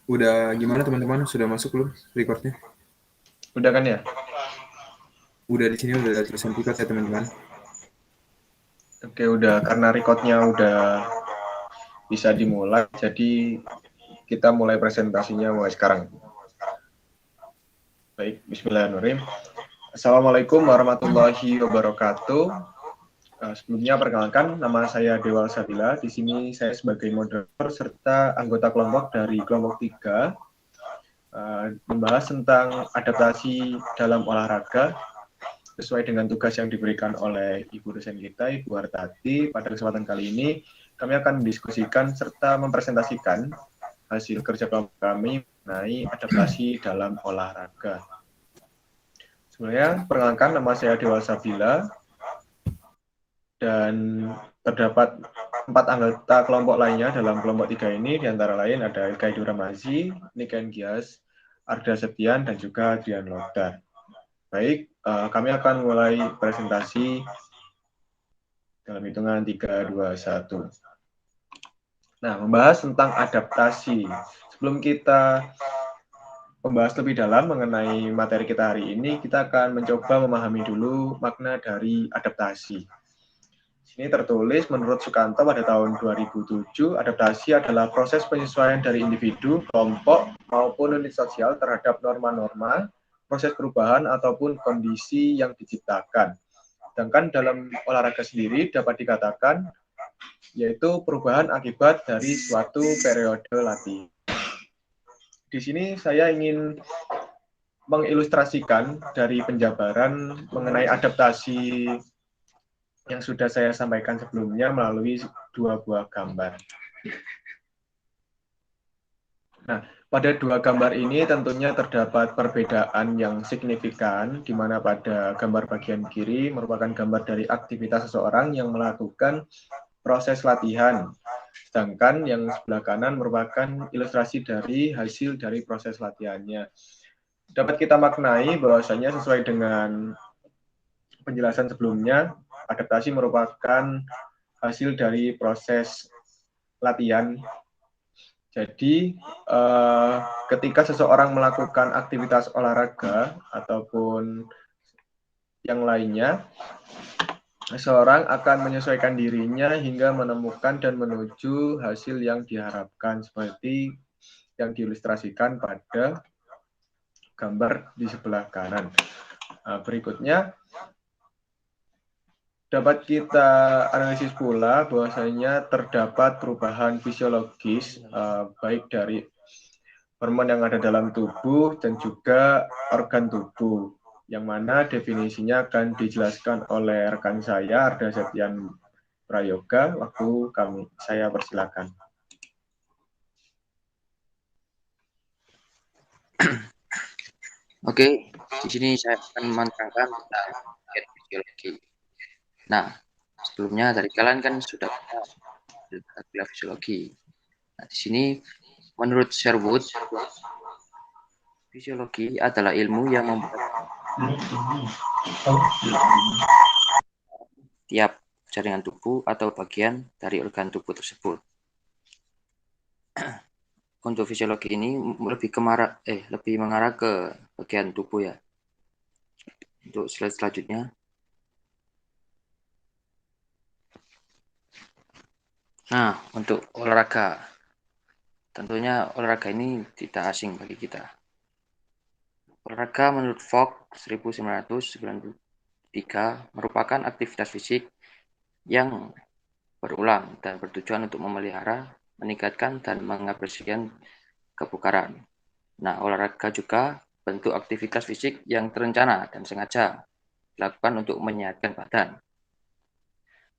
Udah gimana teman-teman? Sudah masuk belum recordnya? Udah kan ya? Udah di sini udah tulisan record ya teman-teman. Oke, udah. Karena recordnya udah bisa dimulai, jadi kita mulai presentasinya mulai sekarang. Baik, bismillahirrahmanirrahim. Assalamualaikum warahmatullahi wabarakatuh. Sebelumnya perkenalkan, nama saya Dewa Sabila. Di sini saya sebagai moderator serta anggota kelompok dari kelompok 3 membahas tentang adaptasi dalam olahraga sesuai dengan tugas yang diberikan oleh Ibu dosen kita, Ibu Hartati. Pada kesempatan kali ini, kami akan mendiskusikan serta mempresentasikan hasil kerja kelompok kami mengenai adaptasi dalam olahraga. Sebenarnya, perkenalkan, nama saya Dewa Sabila, dan terdapat 4 anggota kelompok lainnya dalam kelompok 3 ini, diantara lain ada Ilkaidu Ramazi, Niken Gias, Arda Septian, dan juga Adrian Lodar. Baik, kami akan mulai presentasi dalam hitungan 3, 2, 1. Nah, membahas tentang adaptasi. Sebelum kita membahas lebih dalam mengenai materi kita hari ini, kita akan mencoba memahami dulu makna dari adaptasi. Ini tertulis menurut Sukanto pada tahun 2007, adaptasi adalah proses penyesuaian dari individu, kelompok, maupun unit sosial terhadap norma-norma, proses perubahan ataupun kondisi yang diciptakan. Sedangkan dalam olahraga sendiri dapat dikatakan yaitu perubahan akibat dari suatu periode latihan. Di sini saya ingin mengilustrasikan dari penjabaran mengenai adaptasi yang sudah saya sampaikan sebelumnya melalui 2 buah gambar. Nah, pada 2 gambar ini tentunya terdapat perbedaan yang signifikan, di mana pada gambar bagian kiri merupakan gambar dari aktivitas seseorang yang melakukan proses latihan, sedangkan yang sebelah kanan merupakan ilustrasi dari hasil dari proses latihannya. Dapat kita maknai bahwasanya sesuai dengan penjelasan sebelumnya, adaptasi merupakan hasil dari proses latihan. Jadi, ketika seseorang melakukan aktivitas olahraga ataupun yang lainnya, seseorang akan menyesuaikan dirinya hingga menemukan dan menuju hasil yang diharapkan, seperti yang diilustrasikan pada gambar di sebelah kanan. Berikutnya, dapat kita analisis pula bahwasanya terdapat perubahan fisiologis, baik dari hormon yang ada dalam tubuh dan juga organ tubuh, yang mana definisinya akan dijelaskan oleh rekan saya, Arda Septian Prayoga. Waktu saya persilakan. Oke, di sini saya akan menerangkan tentang fisiologi. Nah, sebelumnya dari kalian kan sudah belajar fisiologi. Nah, di sini menurut Sherwood, fisiologi adalah ilmu yang membuat tiap jaringan tubuh atau bagian dari organ tubuh tersebut. Untuk fisiologi ini lebih mengarah ke bagian tubuh ya. Untuk slide selanjutnya. Nah, untuk olahraga. Tentunya olahraga ini tidak asing bagi kita. Olahraga menurut Fogg 1993 merupakan aktivitas fisik yang berulang dan bertujuan untuk memelihara, meningkatkan, dan mengapresiasikan kebugaran. Nah, olahraga juga bentuk aktivitas fisik yang terencana dan sengaja dilakukan untuk menyehatkan badan.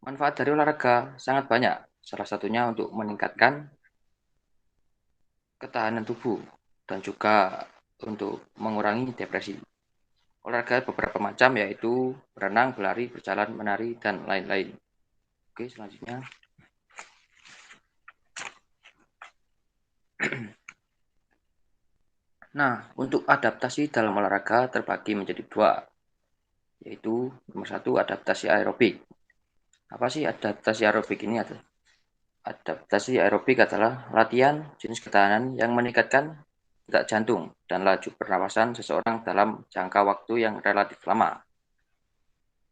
Manfaat dari olahraga sangat banyak, salah satunya untuk meningkatkan ketahanan tubuh dan juga untuk mengurangi depresi. Olahraga beberapa macam yaitu berenang, berlari, berjalan, menari, dan lain-lain. Oke, selanjutnya. Nah, untuk adaptasi dalam olahraga terbagi menjadi 2, yaitu nomor 1 adaptasi aerobik. Apa sih adaptasi aerobik ini? Adaptasi aerobik adalah latihan jenis ketahanan yang meningkatkan detak jantung dan laju pernapasan seseorang dalam jangka waktu yang relatif lama.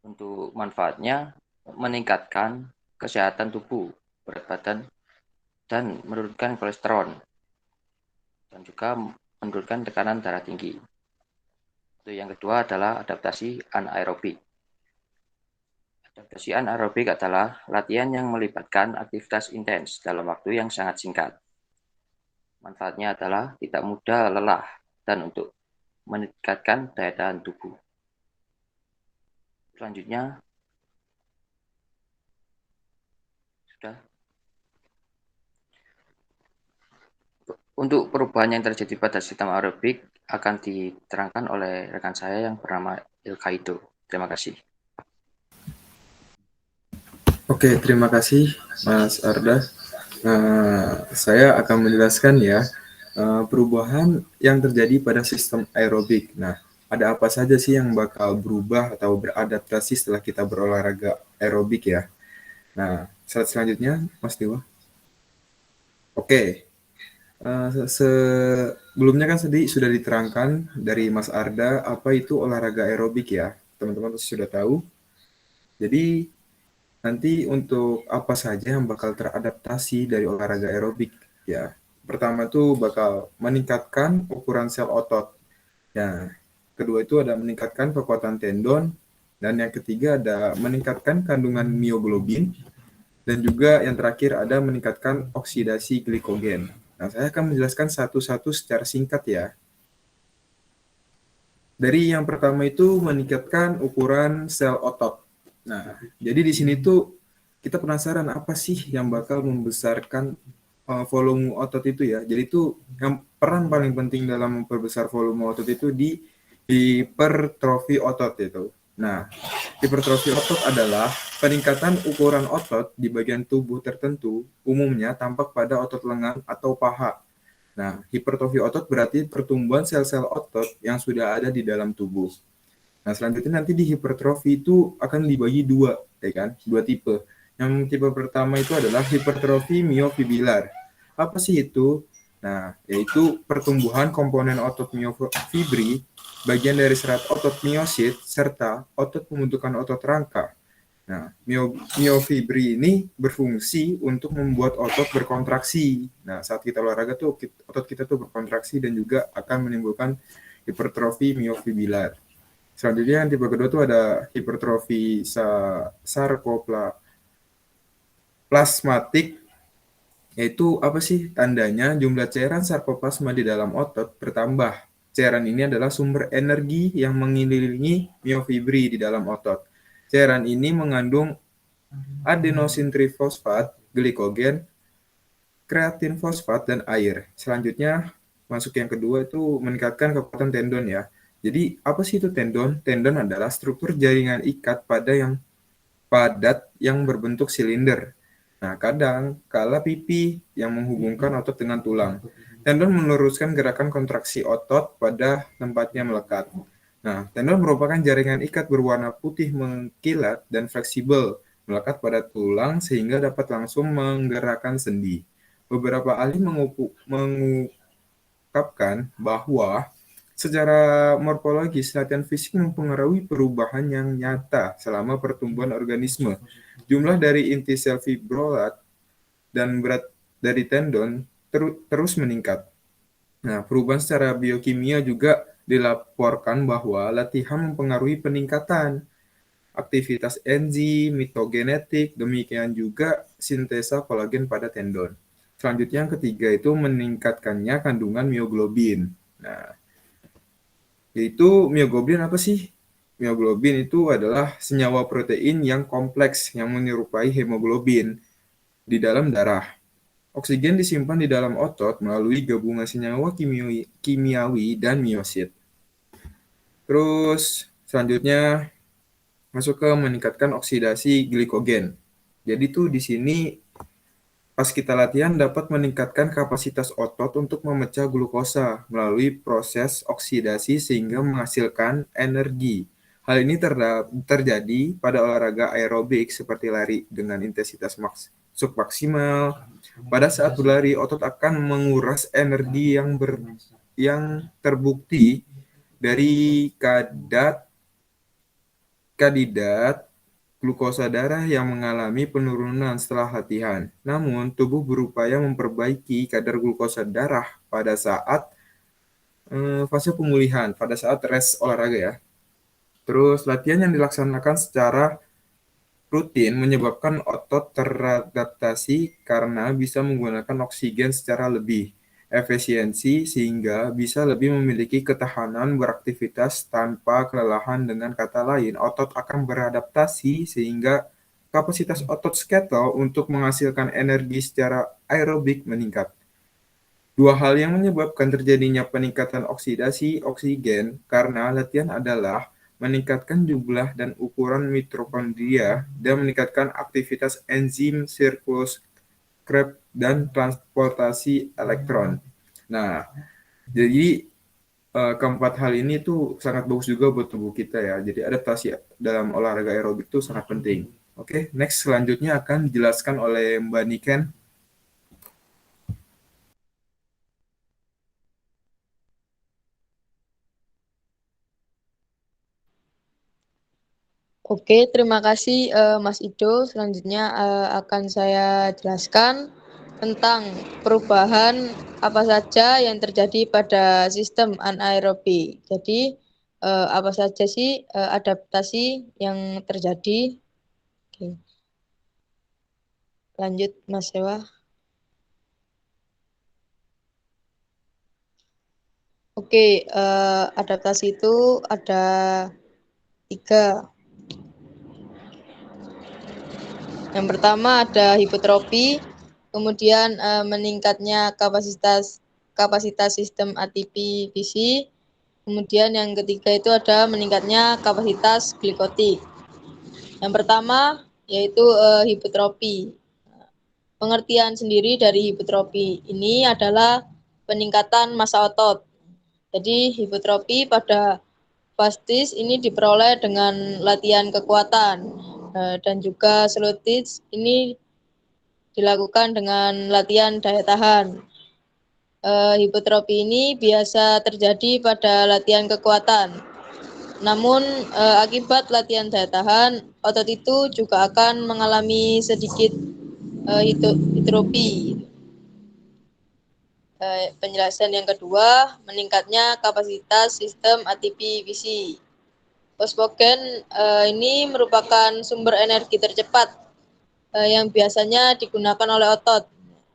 Untuk manfaatnya, meningkatkan kesehatan tubuh, berat badan, dan menurunkan kolesterol, dan juga menurunkan tekanan darah tinggi. Itu yang kedua adalah adaptasi anaerobik. Adaptasi anaerobik adalah latihan yang melibatkan aktivitas intens dalam waktu yang sangat singkat. Manfaatnya adalah tidak mudah lelah dan untuk meningkatkan daya tahan tubuh. Selanjutnya, sudah. Untuk perubahan yang terjadi pada sistem aerobik akan diterangkan oleh rekan saya yang bernama Ilkaido. Terima kasih. Oke, terima kasih Mas Arda. Saya akan menjelaskan ya perubahan yang terjadi pada sistem aerobik. Nah, ada apa saja sih yang bakal berubah atau beradaptasi setelah kita berolahraga aerobik ya? Nah, slide selanjutnya, Mas Dewa. Oke, sebelumnya kan tadi sudah diterangkan dari Mas Arda apa itu olahraga aerobik ya. Teman-teman pasti sudah tahu. Jadi, nanti untuk apa saja yang bakal teradaptasi dari olahraga aerobik ya. Pertama tuh bakal meningkatkan ukuran sel otot. Ya, kedua itu ada meningkatkan kekuatan tendon dan yang ketiga ada meningkatkan kandungan mioglobin dan juga yang terakhir ada meningkatkan oksidasi glikogen. Nah, saya akan menjelaskan satu-satu secara singkat ya. Dari yang pertama itu meningkatkan ukuran sel otot. Nah, jadi di sini tuh kita penasaran apa sih yang bakal membesarkan volume otot itu ya. Jadi itu yang peran paling penting dalam memperbesar volume otot itu di hipertrofi otot itu. Nah, hipertrofi otot adalah peningkatan ukuran otot di bagian tubuh tertentu, umumnya tampak pada otot lengan atau paha. Nah, hipertrofi otot berarti pertumbuhan sel-sel otot yang sudah ada di dalam tubuh. Nah, selanjutnya nanti di hipertrofi itu akan dibagi dua, ya kan? Dua tipe. Yang tipe pertama itu adalah hipertrofi miofibrilar. Apa sih itu? Nah, yaitu pertumbuhan komponen otot miofibri, bagian dari serat otot miosit, serta otot pembentukan otot rangka. Nah, miofibri ini berfungsi untuk membuat otot berkontraksi. Nah, saat kita olahraga tuh otot kita tuh berkontraksi dan juga akan menimbulkan hipertrofi miofibrilar. Selanjutnya yang tipe kedua tuh ada hipertrofi sarkoplasmatik, yaitu apa sih tandanya? Jumlah cairan sarkoplasma di dalam otot bertambah. Cairan ini adalah sumber energi yang mengelilingi miofibri di dalam otot. Cairan ini mengandung adenosin trifosfat, glikogen, kreatin fosfat, dan air. Selanjutnya, masuk yang kedua itu meningkatkan kekuatan tendon ya. Jadi, apa sih itu tendon? Tendon adalah struktur jaringan ikat yang padat yang berbentuk silinder. Nah, kadang kala pipi yang menghubungkan otot dengan tulang. Tendon meneruskan gerakan kontraksi otot pada tempatnya melekat. Nah, tendon merupakan jaringan ikat berwarna putih mengkilat dan fleksibel, melekat pada tulang sehingga dapat langsung menggerakkan sendi. Beberapa ahli mengungkapkan bahwa secara morfologis latihan fisik mempengaruhi perubahan yang nyata selama pertumbuhan organisme. Jumlah dari inti sel fibrolat dan berat dari tendon terus meningkat. Nah, perubahan secara biokimia juga dilaporkan bahwa latihan mempengaruhi peningkatan aktivitas enzim, mitogenetik, demikian juga sintesa kolagen pada tendon. Selanjutnya yang ketiga itu meningkatkannya kandungan mioglobin. Nah, yaitu mioglobin apa sih? Mioglobin itu adalah senyawa protein yang kompleks yang menyerupai hemoglobin di dalam darah. Oksigen disimpan di dalam otot melalui gabungan senyawa kimiawi dan miosit. Terus selanjutnya masuk ke meningkatkan oksidasi glikogen. Jadi tuh di sini pas kita latihan dapat meningkatkan kapasitas otot untuk memecah glukosa melalui proses oksidasi sehingga menghasilkan energi. Hal ini terjadi pada olahraga aerobik seperti lari dengan intensitas maks submaksimal. Pada saat berlari, otot akan menguras energi yang terbukti dari kandidat glukosa darah yang mengalami penurunan setelah latihan. Namun, tubuh berupaya memperbaiki kadar glukosa darah pada saat fase pemulihan, pada saat rest olahraga ya. Terus, latihan yang dilaksanakan secara rutin menyebabkan otot teradaptasi karena bisa menggunakan oksigen secara lebih efisiensi sehingga bisa lebih memiliki ketahanan beraktivitas tanpa kelelahan. Dengan kata lain, otot akan beradaptasi sehingga kapasitas otot skeletal untuk menghasilkan energi secara aerobik meningkat. Dua hal yang menyebabkan terjadinya peningkatan oksidasi oksigen karena latihan adalah meningkatkan jumlah dan ukuran mitokondria dan meningkatkan aktivitas enzim sirkulus Krebs dan transportasi elektron. Nah, jadi keempat hal ini tuh sangat bagus juga buat tubuh kita ya. Jadi adaptasi dalam olahraga aerobik itu sangat penting. Oke, next selanjutnya akan dijelaskan oleh Mbak Niken. Oke, terima kasih Mas Ido. Selanjutnya akan saya jelaskan tentang perubahan apa saja yang terjadi pada sistem anaerobik. Jadi apa saja sih adaptasi yang terjadi? Oke. Lanjut Mas Dewa. Oke, adaptasi itu ada 3. Yang pertama ada hipotrofi, kemudian meningkatnya kapasitas sistem ATP visi, kemudian yang ketiga itu ada meningkatnya kapasitas glikotik. Yang pertama yaitu hipotrofi. Pengertian sendiri dari hipotrofi ini adalah peningkatan massa otot. Jadi hipotrofi pada fastis ini diperoleh dengan latihan kekuatan dan juga slow twitch ini dilakukan dengan latihan daya tahan. Hipotrofi ini biasa terjadi pada latihan kekuatan. Namun akibat latihan daya tahan, otot itu juga akan mengalami sedikit hipotrofi. Penjelasan yang kedua, meningkatnya kapasitas sistem ATP visi. Fosfogen ini merupakan sumber energi tercepat yang biasanya digunakan oleh otot.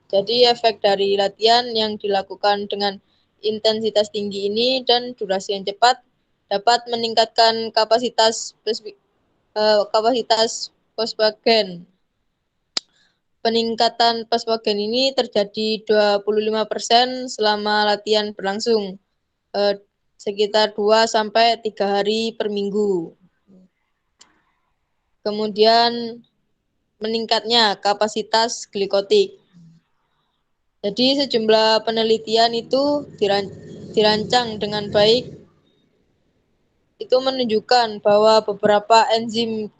Jadi efek dari latihan yang dilakukan dengan intensitas tinggi ini dan durasi yang cepat dapat meningkatkan kapasitas fosfogen. Peningkatan fosfogen ini terjadi 25% selama latihan berlangsung sekitar 2-3 hari per minggu. Kemudian meningkatnya kapasitas glikotik. Jadi sejumlah penelitian itu dirancang dengan baik. Itu menunjukkan bahwa beberapa enzim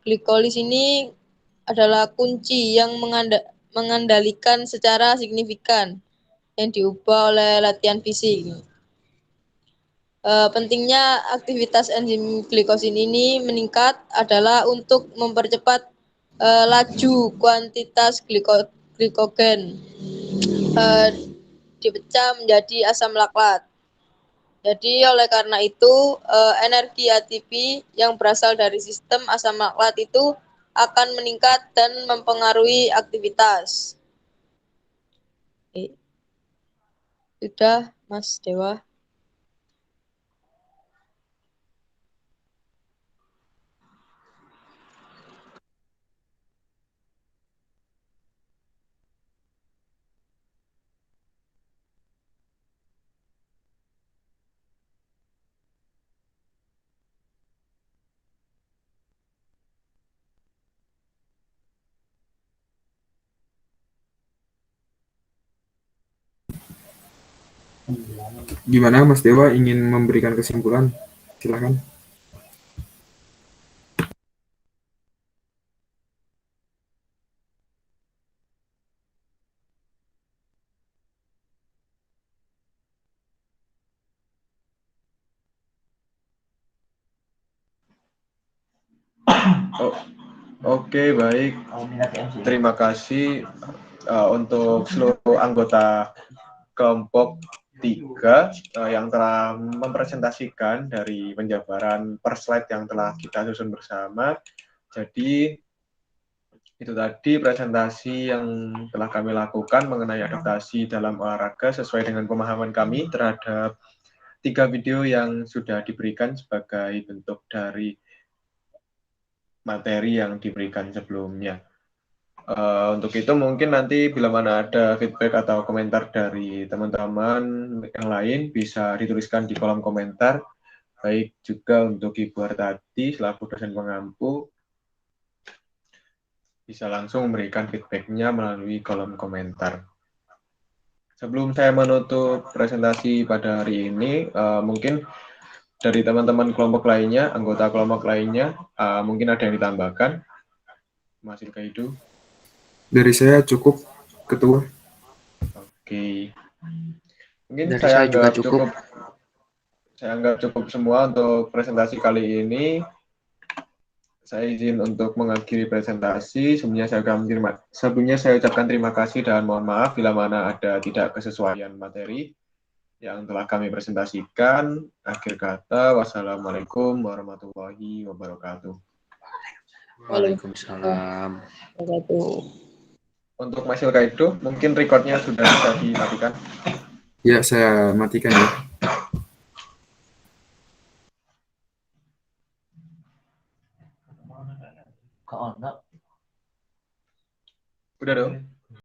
glikolis ini adalah kunci yang mengendalikan secara signifikan yang diubah oleh latihan fisik. Pentingnya aktivitas enzim glikosin ini meningkat adalah untuk mempercepat laju kuantitas glikogen dipecah menjadi asam laktat. Jadi oleh karena itu energi ATP yang berasal dari sistem asam laktat itu akan meningkat dan mempengaruhi aktivitas. Oke. Sudah Mas Dewa. Gimana Mas Dewa ingin memberikan kesimpulan? Silakan. Oh, oke, baik. Terima kasih untuk seluruh anggota kelompok 3 yang telah mempresentasikan dari penjabaran per slide yang telah kita susun bersama. Jadi, itu tadi presentasi yang telah kami lakukan mengenai adaptasi dalam olahraga sesuai dengan pemahaman kami terhadap 3 video yang sudah diberikan sebagai bentuk dari materi yang diberikan sebelumnya. Untuk itu mungkin nanti bila mana ada feedback atau komentar dari teman-teman yang lain bisa dituliskan di kolom komentar. Baik juga untuk Ibu Hartati selaku dosen pengampu bisa langsung memberikan feedback-nya melalui kolom komentar. Sebelum saya menutup presentasi pada hari ini, mungkin dari teman-teman kelompok lainnya, anggota kelompok lainnya, mungkin ada yang ditambahkan. Mas Ilkaidu. Dari saya cukup, Ketua. Oke. Mungkin Dari saya saya juga anggap cukup. Saya anggap cukup semua untuk presentasi kali ini. Saya izin untuk mengakhiri presentasi. Sebelumnya saya ucapkan terima kasih dan mohon maaf bila mana ada tidak kesesuaian materi yang telah kami presentasikan. Akhir kata, wassalamualaikum warahmatullahi wabarakatuh. Waalaikumsalam. Untuk Mas Ilkaidu, mungkin recordnya sudah bisa dimatikan. Ya, saya matikan ya.